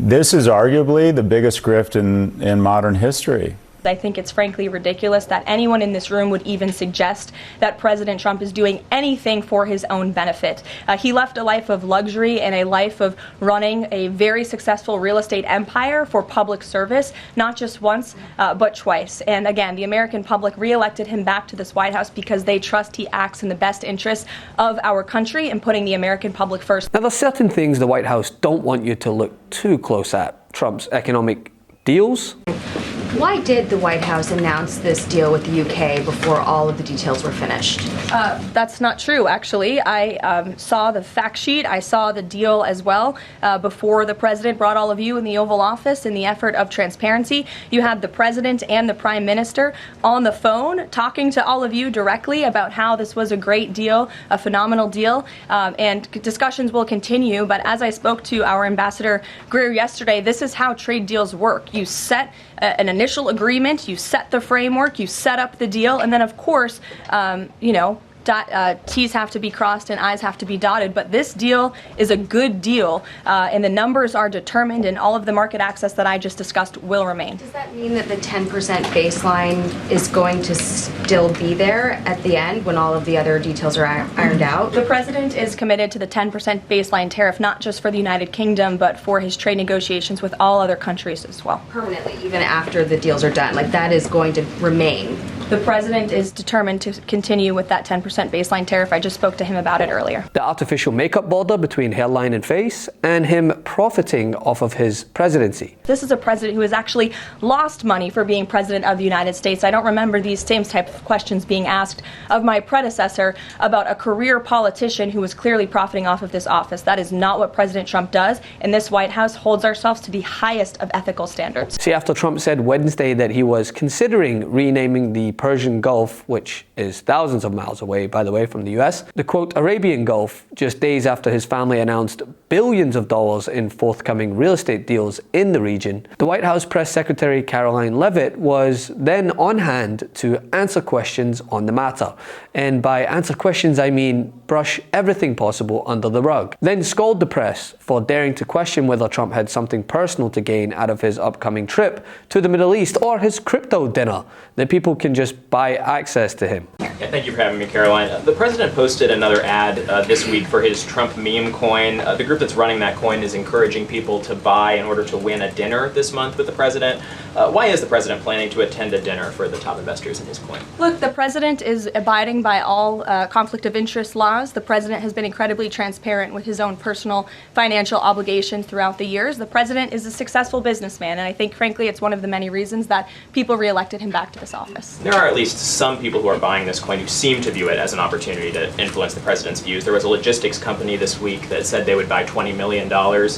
This is arguably the biggest grift in modern history. I think it's frankly ridiculous that anyone in this room would even suggest that President Trump is doing anything for his own benefit. He left a life of luxury and a life of running a very successful real estate empire for public service, not just once, but twice. And again, the American public reelected him back to this White House because they trust he acts in the best interest of our country and putting the American public first. Now, there's certain things the White House don't want you to look too close at. Trump's economic deals. Why did the White House announce this deal with the UK before all of the details were finished? That's not true, actually. I saw the fact sheet. I saw the deal as well before the president brought all of you in the Oval Office in the effort of transparency. You had the president and the prime minister on the phone talking to all of you directly about how this was a great deal, a phenomenal deal, and discussions will continue. But as I spoke to our ambassador Greer yesterday, this is how trade deals work. You set an initial agreement, you set the framework, you set up the deal, and then of course, T's have to be crossed and I's have to be dotted. But this deal is a good deal, and the numbers are determined, and all of the market access that I just discussed will remain. Does that mean that the 10% baseline is going to still be there at the end when all of the other details are ironed out? The president is committed to the 10% baseline tariff, not just for the United Kingdom, but for his trade negotiations with all other countries as well. Permanently, even after the deals are done, like that is going to remain. The president is determined to continue with that 10% baseline tariff. I just spoke to him about it earlier. The artificial makeup border between hairline and face, and him profiting off of his presidency. This is a president who has actually lost money for being president of the United States. I don't remember these same type of questions being asked of my predecessor about a career politician who was clearly profiting off of this office. That is not what President Trump does, and this White House holds ourselves to the highest of ethical standards. See, after Trump said Wednesday that he was considering renaming the Persian Gulf, which is thousands of miles away, by the way, from the US, the quote Arabian Gulf, just days after his family announced billions of dollars in forthcoming real estate deals in the region, the White House Press Secretary Caroline Leavitt was then on hand to answer questions on the matter. And by answer questions, I mean brush everything possible under the rug. Then scold the press for daring to question whether Trump had something personal to gain out of his upcoming trip to the Middle East or his crypto dinner that people can just buy access to him. Yeah, thank you for having me, Caroline. The president posted another ad this week for his Trump Memecoin. The group that's running that coin is encouraging people to buy in order to win a dinner this month with the president. Why is the president planning to attend a dinner for the top investors in his coin? Look, the president is abiding by all conflict of interest laws. The president has been incredibly transparent with his own personal financial obligations throughout the years. The president is a successful businessman, and I think, frankly, it's one of the many reasons that people reelected him back to this office. There are at least some people who are buying this coin who seem to view it as an opportunity to influence the president's views. There was a logistics company this week that said they would buy $20 million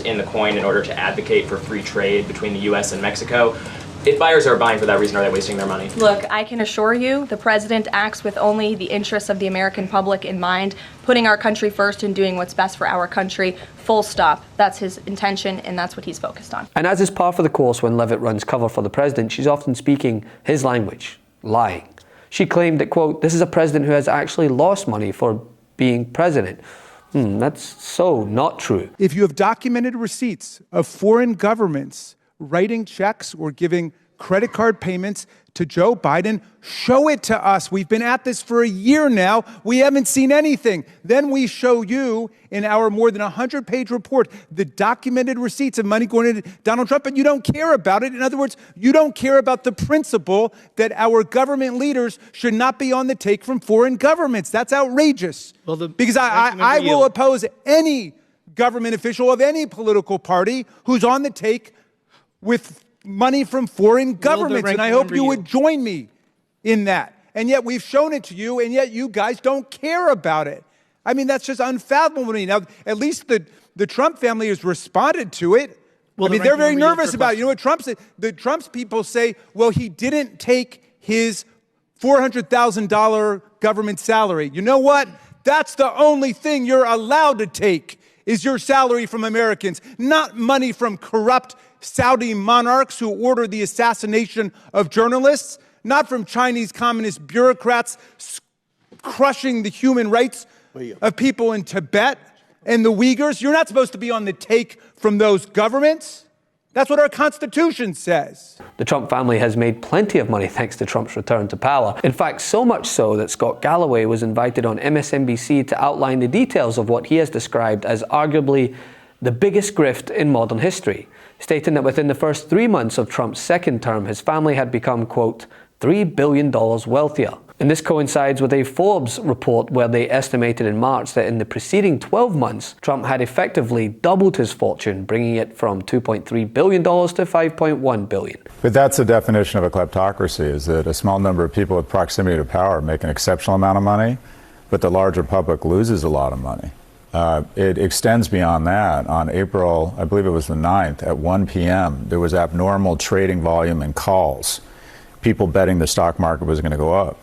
in the coin in order to advocate for free trade between the U.S. and Mexico. If buyers are buying for that reason, are they wasting their money? Look, I can assure you the president acts with only the interests of the American public in mind, putting our country first and doing what's best for our country, full stop. That's his intention, and that's what he's focused on. And as is par for the course when Leavitt runs cover for the president, she's often speaking his language, lying. She claimed that, quote, this is a president who has actually lost money for being president. That's so not true. If you have documented receipts of foreign governments writing checks or giving credit card payments to Joe Biden, show it to us. We've been at this for a year now. We haven't seen anything. Then we show you in our more than 100-page report the documented receipts of money going to Donald Trump, and you don't care about it. In other words, you don't care about the principle that our government leaders should not be on the take from foreign governments. That's outrageous. Well, because I will oppose any government official of any political party who's on the take with money from foreign governments, and I hope you would join me in that. And yet we've shown it to you, and yet you guys don't care about it. I mean, that's just unfathomable to me. Now, at least the Trump family has responded to it. Well, I mean, they're very nervous about it. You know what Trump said? The Trump's people say, well, he didn't take his $400,000 government salary. You know what? That's the only thing you're allowed to take is your salary from Americans, not money from corrupt Saudi monarchs who order the assassination of journalists, not from Chinese communist bureaucrats crushing the human rights of people in Tibet and the Uyghurs. You're not supposed to be on the take from those governments. That's what our Constitution says. The Trump family has made plenty of money thanks to Trump's return to power. In fact, so much so that Scott Galloway was invited on MSNBC to outline the details of what he has described as arguably the biggest grift in modern history, stating that within the first 3 months of Trump's second term, his family had become, quote, $3 billion wealthier. And this coincides with a Forbes report where they estimated in March that in the preceding 12 months, Trump had effectively doubled his fortune, bringing it from $2.3 billion to $5.1 billion. But that's the definition of a kleptocracy, is that a small number of people with proximity to power make an exceptional amount of money, but the larger public loses a lot of money. It extends beyond that. On April, I believe it was the 9th, at 1 p.m., there was abnormal trading volume in calls, people betting the stock market was going to go up.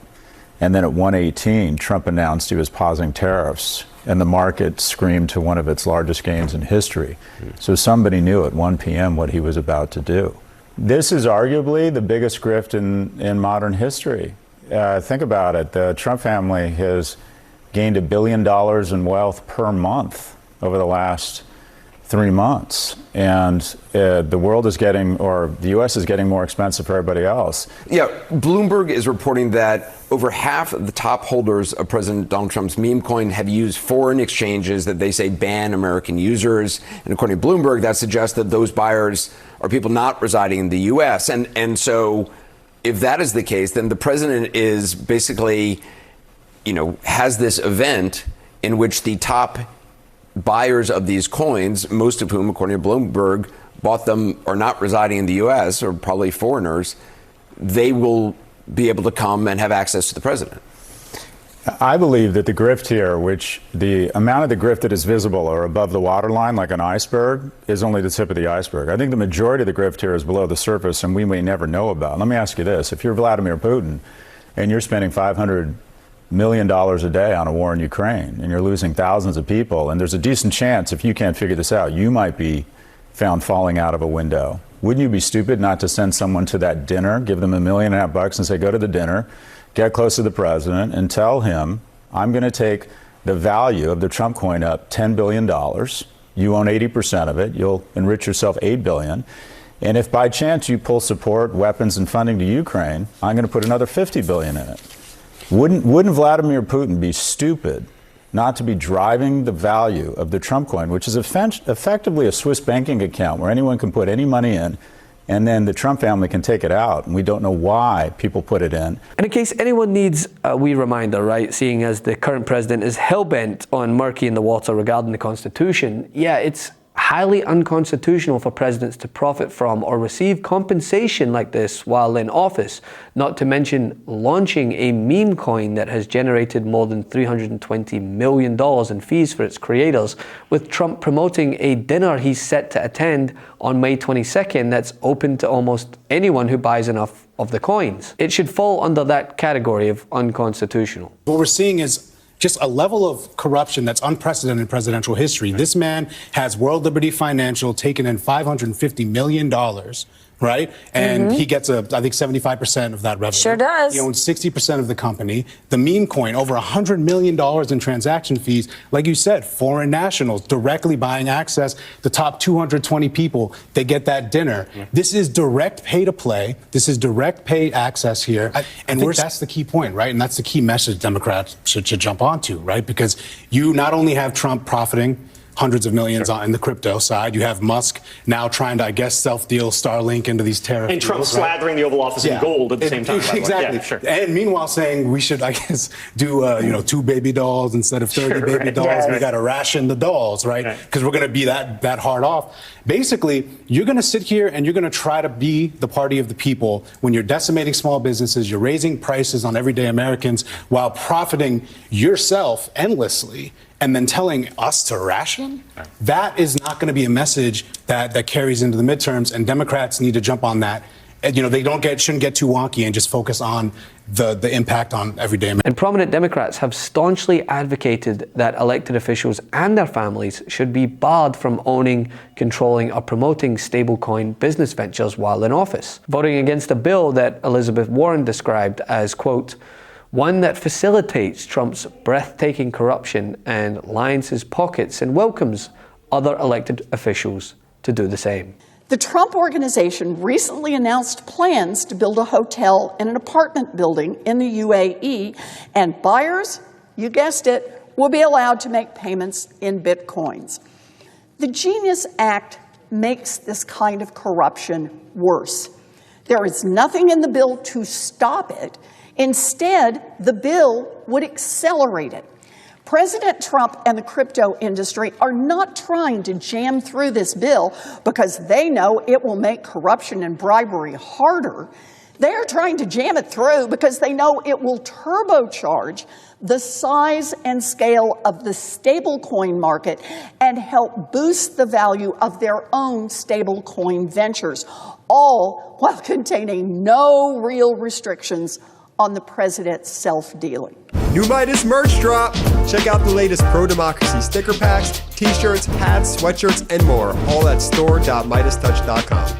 And then at 1:18, Trump announced he was pausing tariffs, and the market screamed to one of its largest gains in history. So somebody knew at 1 p.m. what he was about to do. This is arguably the biggest grift in modern history. Think about it. The Trump family has gained $1 billion in wealth per month over the last 3 months. And the world is getting, or the U.S. is getting more expensive for everybody else. Yeah, Bloomberg is reporting that over half of the top holders of President Donald Trump's Memecoin have used foreign exchanges that they say ban American users. And according to Bloomberg, that suggests that those buyers are people not residing in the U.S. And so if that is the case, then the president is basically, has this event in which the top buyers of these coins, most of whom, according to Bloomberg, bought them are not residing in the U.S. or probably foreigners, they will be able to come and have access to the president. I believe that the grift here, which the amount of the grift that is visible or above the waterline like an iceberg, is only the tip of the iceberg. I think the majority of the grift here is below the surface and we may never know about. Let me ask you this. If you're Vladimir Putin and you're spending $500 million a day on a war in Ukraine and you're losing thousands of people, and there's a decent chance, if you can't figure this out, you might be found falling out of a window. Wouldn't you be stupid not to send someone to that dinner, give them $1.5 million and say, go to the dinner, get close to the president and tell him, I'm going to take the value of the Trump coin up $10 billion. You own 80% of it. You'll enrich yourself $8 billion. And if by chance you pull support, weapons and funding to Ukraine, I'm going to put another $50 billion in it. Wouldn't Vladimir Putin be stupid not to be driving the value of the Trump coin, which is effectively a Swiss banking account where anyone can put any money in, and then the Trump family can take it out, and we don't know why people put it in. And in case anyone needs a wee reminder, right, seeing as the current president is hell-bent on murkying the water regarding the Constitution, yeah, it's highly unconstitutional for presidents to profit from or receive compensation like this while in office, not to mention launching a meme coin that has generated more than $320 million in fees for its creators, with Trump promoting a dinner he's set to attend on May 22nd that's open to almost anyone who buys enough of the coins. It should fall under that category of unconstitutional. What we're seeing is just a level of corruption that's unprecedented in presidential history. This man has World Liberty Financial taken in $550 million, right? And he gets, I think, 75% of that revenue. Sure does. He owns 60% of the company. The meme coin, over $100 million in transaction fees. Like you said, foreign nationals directly buying access. The top 220 people, they get that dinner. This is direct pay to play. This is direct pay access here. And that's the key point, right? And that's the key message Democrats should jump onto, right? Because you not only have Trump profiting hundreds of millions on the crypto side. You have Musk now trying to, I guess, self-deal Starlink into these tariff and Trump slathering the Oval Office in gold at the same time. Exactly. Yeah, sure. And meanwhile saying we should, I guess, do 2 baby dolls instead of 30 baby dolls. Yeah, we got to ration the dolls, right? Because we're going to be that hard off. Basically, you're going to sit here and you're going to try to be the party of the people when you're decimating small businesses, you're raising prices on everyday Americans while profiting yourself endlessly, and then telling us to ration? That is not going to be a message that carries into the midterms, and Democrats need to jump on that. And, they shouldn't get too wonky and just focus on the impact on everyday Americans. And prominent Democrats have staunchly advocated that elected officials and their families should be barred from owning, controlling, or promoting stablecoin business ventures while in office, voting against a bill that Elizabeth Warren described as, quote, one that facilitates Trump's breathtaking corruption and lines his pockets and welcomes other elected officials to do the same. The Trump Organization recently announced plans to build a hotel and an apartment building in the UAE, and buyers, you guessed it, will be allowed to make payments in Bitcoins. The Genius Act makes this kind of corruption worse. There is nothing in the bill to stop it. Instead, the bill would accelerate it. President Trump and the crypto industry are not trying to jam through this bill because they know it will make corruption and bribery harder. They are trying to jam it through because they know it will turbocharge the size and scale of the stablecoin market and help boost the value of their own stablecoin ventures, all while containing no real restrictions on the president's self-dealing. New Meidas merch drop! Check out the latest pro-democracy sticker packs, t-shirts, hats, sweatshirts, and more, all at store.meidastouch.com.